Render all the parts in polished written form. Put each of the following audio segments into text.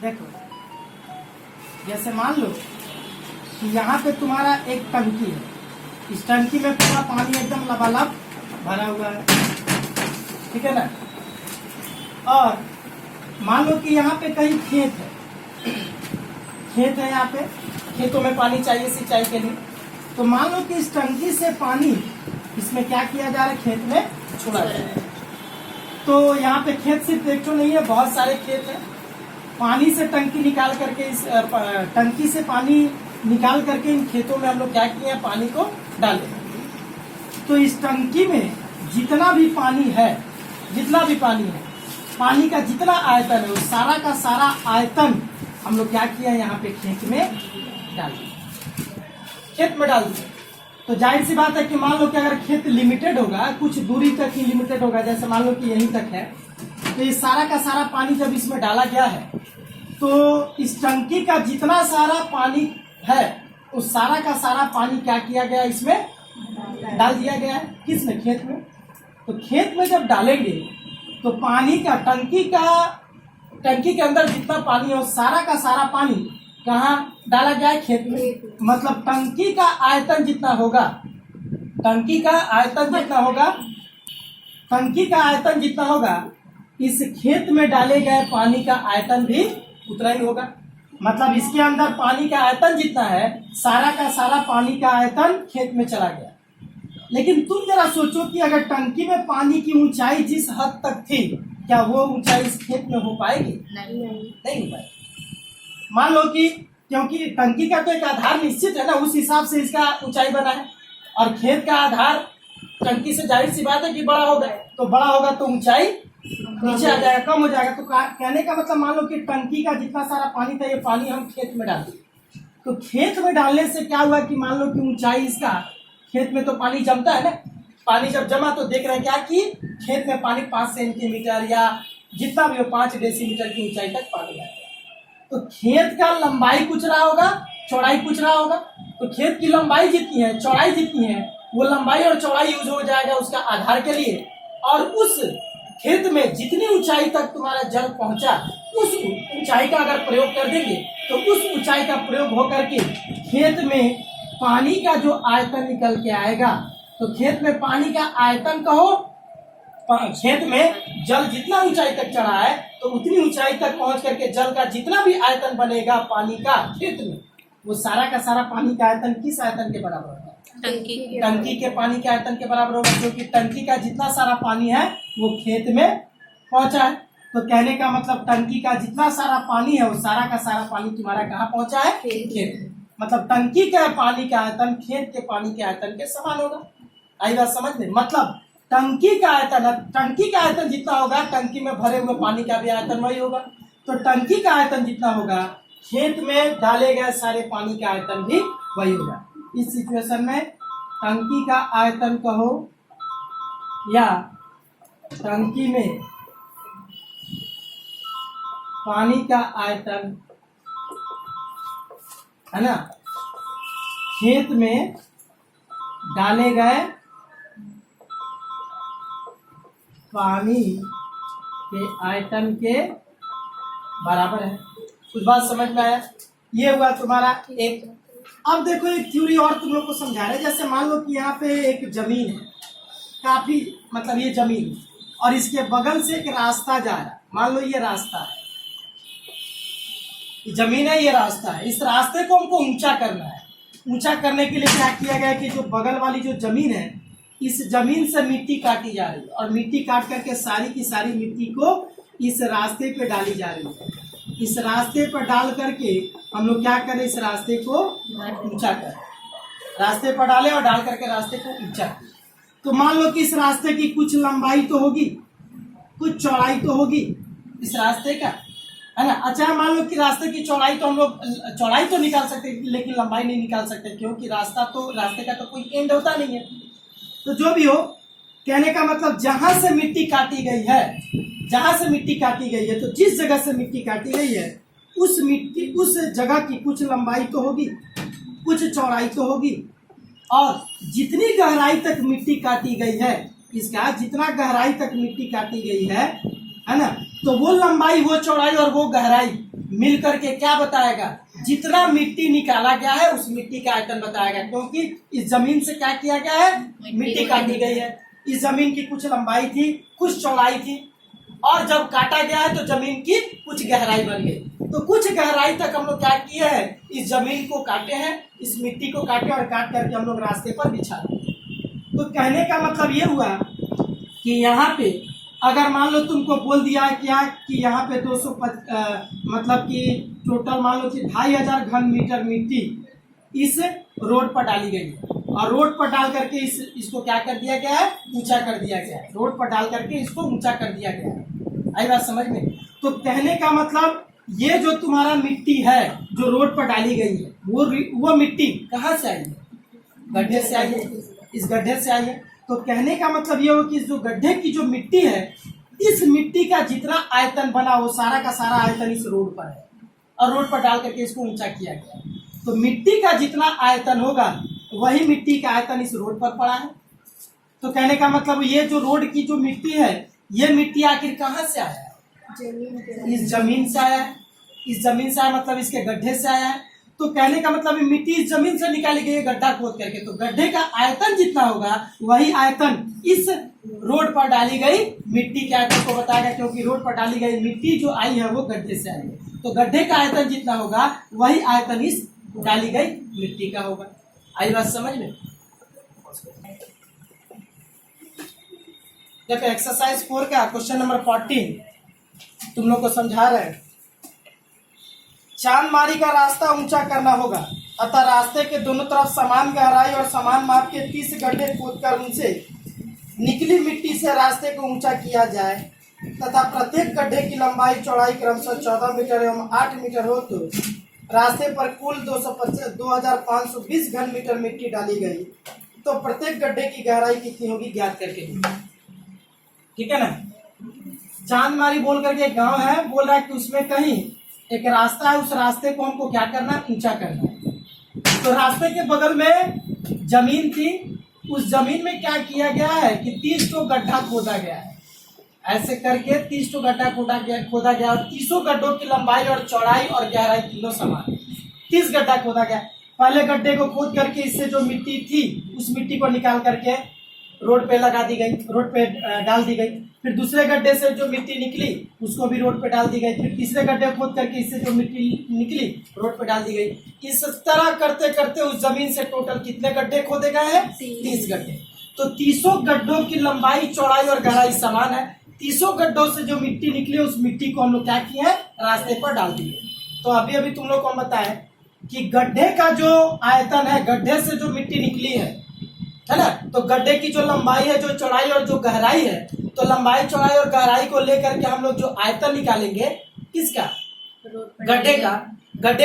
देखो, जैसे मान लो कि यहाँ पे तुम्हारा एक टंकी है, इस टंकी में पूरा पानी एकदम लबालब भरा हुआ है, ठीक है ना। और मान लो कि यहाँ पे कहीं खेत है यहाँ पे, खेतों में पानी चाहिए सिंचाई के लिए। तो मान लो कि इस टंकी से पानी इसमें क्या किया जा रहा है, खेत में छोड़ा जा रहा है। तो यहाँ पे खेत सिर्फ एक तो नहीं है, बहुत सारे खेत है। पानी से टंकी निकाल करके इस टंकी से पानी निकाल करके इन खेतों में हम लोग क्या किए हैं, पानी को डाले। तो इस टंकी में जितना भी पानी है, पानी का जितना आयतन है, उस सारा का सारा आयतन हम लोग क्या किया, यहाँ पे खेत में डाल दिया। तो जाहिर सी बात है कि मान लो कि अगर खेत लिमिटेड होगा, कुछ दूरी तक ही लिमिटेड होगा, जैसे मान लो कि यहीं तक है, तो ये सारा का सारा पानी जब इसमें डाला गया है, तो इस टंकी का जितना सारा पानी है, उस सारा का सारा पानी क्या किया गया, इसमें डाल दिया गया है। किसमें? खेत में। तो खेत में जब डालेंगे तो पानी का टंकी के अंदर जितना पानी है, वो सारा का सारा पानी कहाँ डाला गया है, खेत में। मतलब टंकी का आयतन जितना होगा, इस खेत में डाले गए पानी का आयतन भी उतना ही होगा। मतलब इसके अंदर पानी का आयतन जितना है, सारा का सारा पानी का आयतन खेत में चला गया। लेकिन तुम जरा सोचो कि अगर टंकी में पानी की ऊंचाई जिस हद तक थी, क्या वो ऊंचाई इस खेत में हो पाएगी? नहीं हो पाएगी। मान लो कि क्योंकि टंकी का तो एक आधार निश्चित है ना, उस हिसाब से इसका ऊंचाई बना है। और खेत का आधार टंकी से जाहिर सी बात है कि बड़ा होगा तो ऊंचाई नीचे आ जाएगा, कम हो जाएगा। तो कहने का मतलब, मान लो कि टंकी का जितना सारा पानी था, ये पानी हम खेत में डाल दिए। तो खेत में डालने से क्या हुआ कि मान लो कि ऊंचाई इसका, खेत में तो पानी जमता है ना, पानी जब जमा तो देख रहे हैं क्या कि खेत में पानी 5 सेंटीमीटर या जितना भी हो 5 डेसीमीटर की ऊंचाई तक पानी आ गया। तो खेत का लंबाई कुछ रहा होगा, चौड़ाई कुछ रहा होगा। तो खेत की लंबाई जितनी है, चौड़ाई जितनी है, वो लंबाई और चौड़ाई यूज हो जाएगा उसका आधार के लिए। और उस खेत में जितनी ऊंचाई तक तुम्हारा जल पहुंचा, उस ऊंचाई का अगर प्रयोग कर देंगे, तो उस ऊंचाई का प्रयोग होकर के खेत में पानी का जो आयतन निकल के आएगा, तो खेत में पानी का आयतन कहो, खेत में जल जितना ऊंचाई तक चढ़ा है, तो उतनी ऊंचाई तक पहुंच करके जल का जितना भी आयतन बनेगा पानी का खेत में, वो सारा का सारा पानी का आयतन किस आयतन के बराबर होगा? टंकी के पानी के आयतन के बराबर होगा, क्योंकि टंकी का जितना सारा पानी है वो खेत में पहुंचा है। तो कहने का मतलब, टंकी का जितना सारा पानी है, वो सारा का सारा पानी तुम्हारा कहाँ पहुंचा है? खेत में। मतलब टंकी के पानी का आयतन खेत के पानी के आयतन के समान होगा। आई बात समझ में? मतलब टंकी का आयतन जितना होगा, टंकी में भरे हुए पानी का भी आयतन वही होगा। तो टंकी का आयतन जितना होगा, खेत में डाले गए सारे पानी का आयतन भी वही होगा। इस सिचुएशन में टंकी का आयतन कहो या टंकी में पानी का आयतन, है ना, खेत में डाले गए पानी के आयतन के बराबर है। कुछ बात समझ में आया? ये हुआ तुम्हारा एक। अब देखो एक थ्योरी और तुम लोग को समझा रहे हैं। जैसे मान लो कि यहाँ पे एक जमीन है, काफी मतलब ये जमीन, और इसके बगल से एक रास्ता जा रहा है। मान लो ये रास्ता है, ये जमीन है, ये रास्ता है। इस रास्ते को हमको ऊंचा करना है। ऊंचा करने के लिए क्या किया गया कि जो बगल वाली जो जमीन है, इस जमीन से मिट्टी काटी जा रही है, और मिट्टी काट करके सारी की सारी मिट्टी को इस रास्ते पे डाली जा रही है। इस रास्ते पर डाल करके हम लोग क्या करें, इस रास्ते को ऊंचा करें। रास्ते पर डालें और डाल करके रास्ते को ऊंचा करें। तो मान लो कि इस रास्ते की कुछ लंबाई तो होगी, कुछ चौड़ाई तो होगी इस रास्ते का, है ना। अच्छा, मान लो कि रास्ते की चौड़ाई तो हम लोग चौड़ाई तो निकाल सकते, लेकिन लंबाई नहीं निकाल सकते, क्योंकि रास्ते का तो कोई एंड होता नहीं है। तो जो भी हो, कहने का मतलब जहां से मिट्टी काटी गई है, तो जिस जगह से मिट्टी काटी गई है, उस जगह की कुछ लंबाई तो होगी, कुछ चौड़ाई तो होगी, और जितनी गहराई तक मिट्टी काटी गई है, इसका जितना गहराई तक मिट्टी काटी गई है है ना। तो वो लंबाई, वो चौड़ाई और वो गहराई मिल करके क्या बताएगा, जितना मिट्टी निकाला गया है उस मिट्टी का आयतन बताएगा। क्योंकि इस जमीन से क्या किया गया है, मिट्टी काटी गई है। इस जमीन की कुछ लंबाई थी, कुछ चौड़ाई थी, और जब काटा गया है तो जमीन की कुछ गहराई बन गई। तो कुछ गहराई तक हम लोग क्या किए हैं, इस जमीन को काटे हैं, इस मिट्टी को काटे और काट करके हम लोग रास्ते पर बिछा दिए। तो कहने का मतलब ये हुआ कि यहाँ पे अगर मान लो तुमको बोल दिया है क्या कि यहाँ पे 200 मतलब कि टोटल मान लो कि 2500 घन मीटर मिट्टी इस रोड पर डाली गई है, और रोड पर डाल करके इसको क्या कर दिया गया है, ऊंचा कर दिया गया है। रोड पर डाल करके इसको ऊंचा कर दिया गया है। आई बात समझ में। तो कहने का मतलब ये जो तुम्हारा मिट्टी है जो रोड पर डाली गई है, वो मिट्टी कहाँ से आई है, गड्ढे से आई है, इस गड्ढे से आई है। तो कहने का मतलब ये हो कि जो गड्ढे की जो मिट्टी है, इस मिट्टी का जितना आयतन बना वो सारा का सारा आयतन इस रोड पर है, और रोड पर डाल करके इसको ऊंचा किया गया। तो मिट्टी का जितना आयतन होगा वही मिट्टी का आयतन इस रोड पर पड़ा है। तो कहने का मतलब ये जो रोड की जो मिट्टी है, ये मिट्टी आखिर कहाँ से आया है, इस जमीन से आया है। इस जमीन से आया मतलब इसके गड्ढे से आया है। तो कहने का मतलब मिट्टी इस जमीन से निकाली गई है गड्ढा खोद करके। तो गड्ढे का आयतन जितना होगा वही आयतन इस रोड पर डाली गई मिट्टी के आयतन को बताएगा, क्योंकि रोड पर डाली गई मिट्टी जो आई है वो गड्ढे से आई है। तो गड्ढे का आयतन जितना होगा वही आयतन इस डाली गई मिट्टी का होगा। आई बात समझ में। देखो एक्सरसाइज 4 का क्वेश्चन नंबर 14 तुम लोग को समझा रहे हैं। चांदमारी का रास्ता ऊंचा करना होगा, अतः रास्ते के दोनों तरफ समान गहराई और समान माप के 30 गड्ढे खोदकर उनसे निकली मिट्टी से रास्ते को ऊंचा किया जाए तथा प्रत्येक गड्ढे की लंबाई चौड़ाई क्रमशः 14 मीटर एवं 8 मीटर हो। तो रास्ते पर कुल 2520 घन मीटर मिट्टी डाली गई। तो प्रत्येक गड्ढे की गहराई कितनी होगी ज्ञात करके। ठीक है ना। चांदमारी बोल करके एक गाँव है, बोल रहा है कि उसमें कहीं एक रास्ता है, उस रास्ते को हमको क्या करना है, ऊंचा करना है। तो रास्ते के बगल में जमीन थी, उस जमीन में क्या किया गया है कि 30 तो गड्ढा खोदा गया है। ऐसे करके 30 तो गड्ढा खोदा गया और 30 गड्ढों की लंबाई और चौड़ाई और गहराई तीनों समान। 30 गड्ढा खोदा गया। पहले गड्ढे को खोद करके इससे जो मिट्टी थी उस मिट्टी को निकाल करके रोड पे लगा दी गई, रोड पे डाल दी गई। फिर दूसरे गड्ढे से जो मिट्टी निकली उसको भी रोड पे डाल दी गई। फिर तीसरे गड्ढे खोद करके इससे जो मिट्टी निकली रोड पे डाल दी गई। इस तरह करते करते उस जमीन से टोटल कितने गड्ढे खोदे गए हैं, 30 गड्ढे। तो 30 गड्ढों की लंबाई चौड़ाई और गहराई समान है। 30 गड्ढों से जो मिट्टी निकली उस मिट्टी को हम लोग क्या किए हैं, रास्ते पर डाल दिए। तो अभी अभी तुम लोग को हम बताएं कि गड्ढे का जो आयतन है, गड्ढे से जो मिट्टी निकली है ना, तो गड्ढे की जो लंबाई है, जो चौड़ाई और जो गहराई है, तो लंबाई चौड़ाई और गहराई को लेकर के हम लोग जो आयतन निकालेंगे किसका, गड्ढे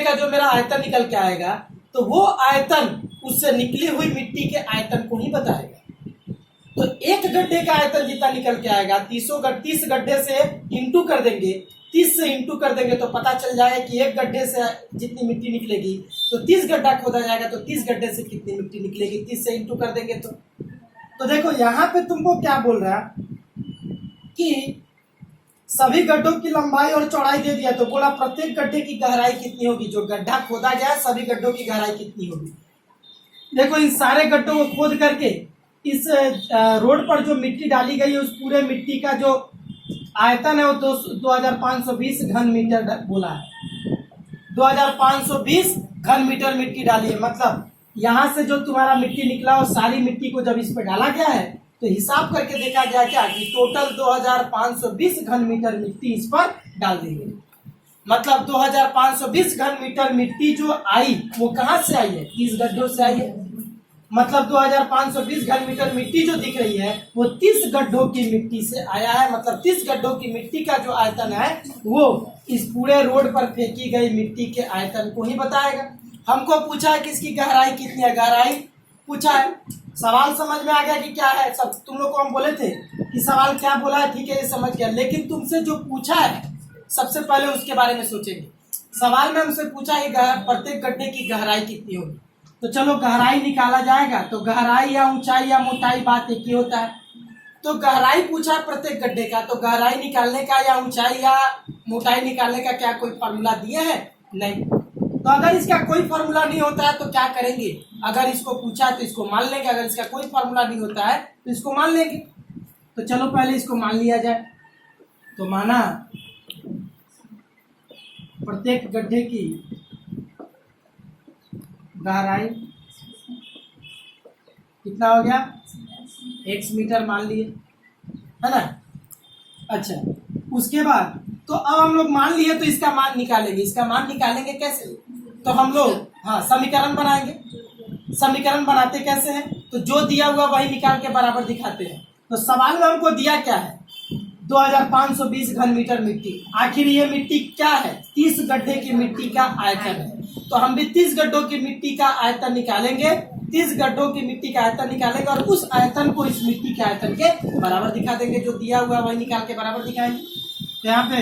का जो मेरा आयतन निकल के आएगा तो वो आयतन उससे निकली हुई मिट्टी के आयतन को ही बताएगा। तो एक गड्ढे का आयतन जितना निकल के आएगा 30 गड्ढे से इंटू कर देंगे, 30 से इंटू कर देंगे तो पता चल जाएगा कि एक गड्ढे से जितनी मिट्टी निकलेगी। तो 30 गड्ढा खोदा जाएगा तो 30 गड्ढे से कितनी मिट्टी निकलेगी, 30 से इंटू कर देंगे। तो देखो यहाँ पे तुमको क्या बोल रहा है कि सभी गड्ढों की लंबाई और चौड़ाई दे दिया, तो बोला प्रत्येक गड्ढे की गहराई कितनी होगी, जो गड्ढा खोदा गया सभी गड्ढों की गहराई कितनी होगी। देखो इन सारे गड्ढों को खोद करके इस रोड पर जो मिट्टी डाली गई है उस पूरे मिट्टी का जो आयतन है वो 2520 घन मीटर बोला है। 2520 घन मीटर मिट्टी डाली है। मतलब यहाँ से जो तुम्हारा मिट्टी निकला वो सारी मिट्टी को जब इस पर डाला गया है तो हिसाब करके देखा गया क्या कि टोटल 2520 घन मीटर मिट्टी इस पर डाल दी गई। मतलब 2520 घन मीटर मिट्टी जो आई वो कहाँ से आई है, 30 गड्ढों से आई है। मतलब 2520 घन मीटर मिट्टी जो दिख रही है वो 30 गड्ढों की मिट्टी से आया है। मतलब 30 गड्ढों की मिट्टी का जो आयतन है वो इस पूरे रोड पर फेंकी गई मिट्टी के आयतन को ही बताएगा। हमको पूछा है कि इसकी गहराई कितनी है, गहराई पूछा है। सवाल समझ में आ गया कि क्या है। सब तुम लोग को हम बोले थे कि सवाल क्या बोला है, ठीक है ये समझ गया, लेकिन तुमसे जो पूछा है सबसे पहले उसके बारे में सोचेंगे। सवाल में हमसे पूछा है प्रत्येक गड्ढे की गहराई कितनी होगी। तो चलो गहराई निकाला जाएगा। तो गहराई या ऊंचाई या मोटाई बात एक ही होता है। तो गहराई पूछा प्रत्येक गड्ढे का, तो गहराई निकालने का या ऊंचाई या मोटाई निकालने का क्या कोई फॉर्मूला दिए हैं? नहीं। तो अगर इसका कोई फॉर्मूला नहीं होता है तो क्या करेंगे? अगर इसको पूछा तो इसको मान लेंगे, अगर इसका कोई फॉर्मूला नहीं होता है तो इसको मान लेंगे। तो चलो पहले इसको मान लिया जाए। तो माना प्रत्येक गड्ढे की गहराई कितना हो गया? x मीटर मान लिए, है ना। अच्छा, उसके बाद तो अब हम लोग मान लिए तो इसका मान निकालेंगे। इसका मान निकालेंगे कैसे? तो हम लोग समीकरण बनाएंगे। समीकरण बनाते कैसे हैं? तो जो दिया हुआ वही निकाल के बराबर दिखाते हैं। तो सवाल में हमको दिया क्या है? 2520 घन मीटर मिट्टी। आखिर ये मिट्टी क्या है? 30 गड्ढे की मिट्टी का आयतन है। तो हम भी 30 गड्ढों की मिट्टी का आयतन निकालेंगे। 30 गड्ढों की मिट्टी का आयतन निकालेंगे और उस आयतन को इस मिट्टी के आयतन के बराबर दिखा देंगे। जो दिया हुआ वही निकाल के बराबर दिखाएंगे। तो यहाँ पे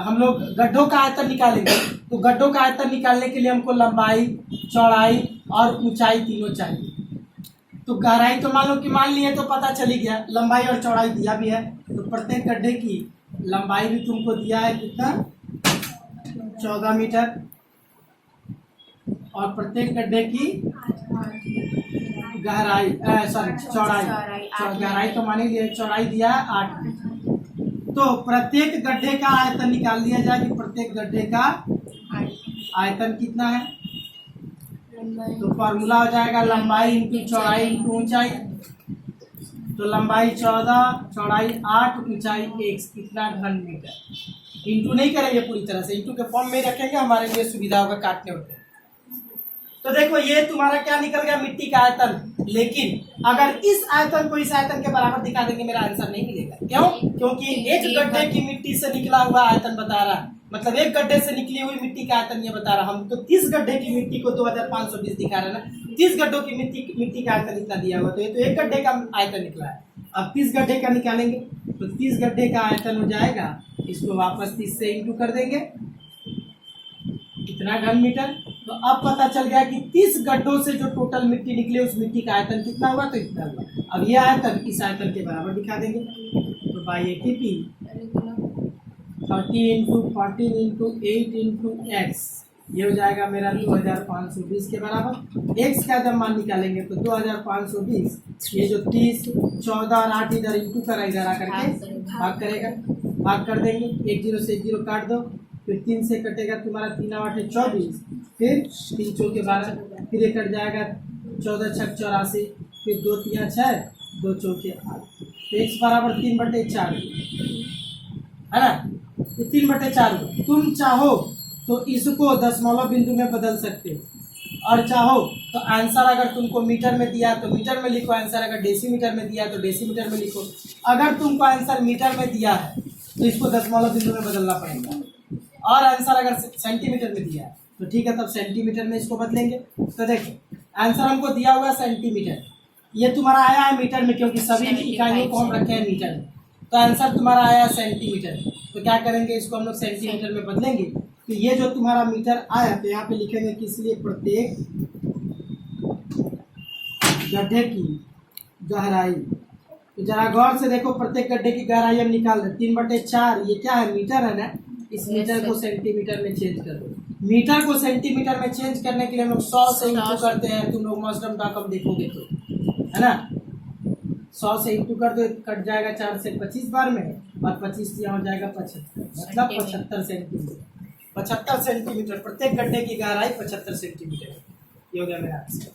हम लोग गड्ढों का आयतन निकालेंगे। तो गड्ढों का आयतन निकालने के लिए हमको लंबाई, चौड़ाई और ऊंचाई तीनों चाहिए। तो गहराई तो मान लो कि मान लिए तो पता चली गया, लंबाई और चौड़ाई दिया भी है। तो प्रत्येक गड्ढे की लंबाई भी तुमको दिया है कितना? 14 मीटर। और प्रत्येक गड्ढे की गहराई चौड़ाई, गहराई तो मान ही लिया, चौड़ाई दिया है 8 मीटर। तो प्रत्येक गड्ढे का आयतन निकाल लिया जाए कि प्रत्येक गड्ढे का आयतन कितना है। तो फॉर्मूला हो जाएगा लंबाई इंटू चौड़ाई इंटू ऊंचाई। तो लंबाई 14, चौड़ाई 8, ऊंचाई 1, कितना? घन मीटर। इंटू नहीं करेंगे पूरी तरह से, इंटू के फॉर्म में रखेंगे, हमारे लिए सुविधा होगा काटने होते। तो देखो ये तुम्हारा क्या निकल गया? मिट्टी का आयतन। लेकिन अगर इस आयतन को इस आयतन के बराबर दिखा देंगे मेरा आंसर नहीं मिलेगा। क्यों? क्योंकि एक गड्ढे की मिट्टी से निकला हुआ आयतन बता रहा है, मतलब एक गड्ढे से निकली हुई मिट्टी का आयतन ये बता रहा। हम तो 30 गड्ढे की मिट्टी को 2520 दिखा रहे हैं ना। 30 गड्ढों की मिट्टी का आयतन इतना दिया हुआ, तो ये तो एक गड्ढे का आयतन निकला है। अब 30 गड्ढे का निकालेंगे तो 30 गड्ढे का आयतन हो जाएगा, इसको वापस 30 से इंटू कर देंगे, कितना? घन मीटर। तो अब पता चल गया कि 30 गड्ढों से जो टोटल मिट्टी निकली उस मिट्टी का आयतन कितना हुआ? तो इतना हुआ। अब ये आयतन इस आयतन के बराबर दिखा देंगे। तो by ATP 30 into 14 into 8 into x, ये हो जाएगा मेरा 2520 के बराबर। एक्स का जब मान निकालेंगे तो 2520, ये जो 30, 14 और 8 इधर इंटू करा, इधर आकर के भाग करेगा, भाग कर देंगे। 1 0 से 1 0 काट दो, फिर 3 से कटेगा तुम्हारा 3 8 24, फिर 3 चौके 12, फिर ये कट जाएगा 14 6 84, फिर 2 3 6, 2 चौके 8। तो x बराबर 3/4 है ना। तो 3/4 तुम चाहो तो इसको दशमलव बिंदु में बदल सकते हो, और चाहो तो आंसर अगर तुमको मीटर में दिया तो मीटर में लिखो आंसर, अगर डेसीमीटर में दिया तो डेसीमीटर में लिखो। अगर तुमको आंसर मीटर में दिया है तो इसको दशमलव बिंदु में बदलना पड़ेगा, और आंसर अगर सेंटीमीटर में दिया है तो ठीक है, तब सेंटीमीटर में इसको बदलेंगे। तो देखो आंसर हमको दिया हुआ सेंटीमीटर, ये तुम्हारा आया है मीटर में, क्योंकि सभी इकाइयों को हम रखे हैं मीटर में। तो आंसर तुम्हारा आया सेंटीमीटर। तो क्या करेंगे? इसको हम लोग सेंटीमीटर में बदलेंगे। तो ये जो तुम्हारा मीटर आया तो यहाँ पे लिखेंगे किस लिए? प्रत्येक गड्ढे की गहराई। तो जरा गौर से देखो, प्रत्येक गड्ढे की गहराई हम निकाल रहे 3/4, ये क्या है? मीटर है ना। इस मीटर को सेंटीमीटर में चेंज कर दो। मीटर को सेंटीमीटर में चेंज करने के लिए हम लोग 100 से इंटू करते हैं। तुम लोग मॉस्टम डॉकम देखोगे तो, है ना। 100 से इंटू कर दो, कट जाएगा 4 से 25 बार में, और 25 यहाँ हो जाएगा 75, मतलब 75 सेंटीमीटर। 75 सेंटीमीटर प्रत्येक गड्ढे की गहराई 75 सेंटीमीटर। ये हो गया मेरा आंसर।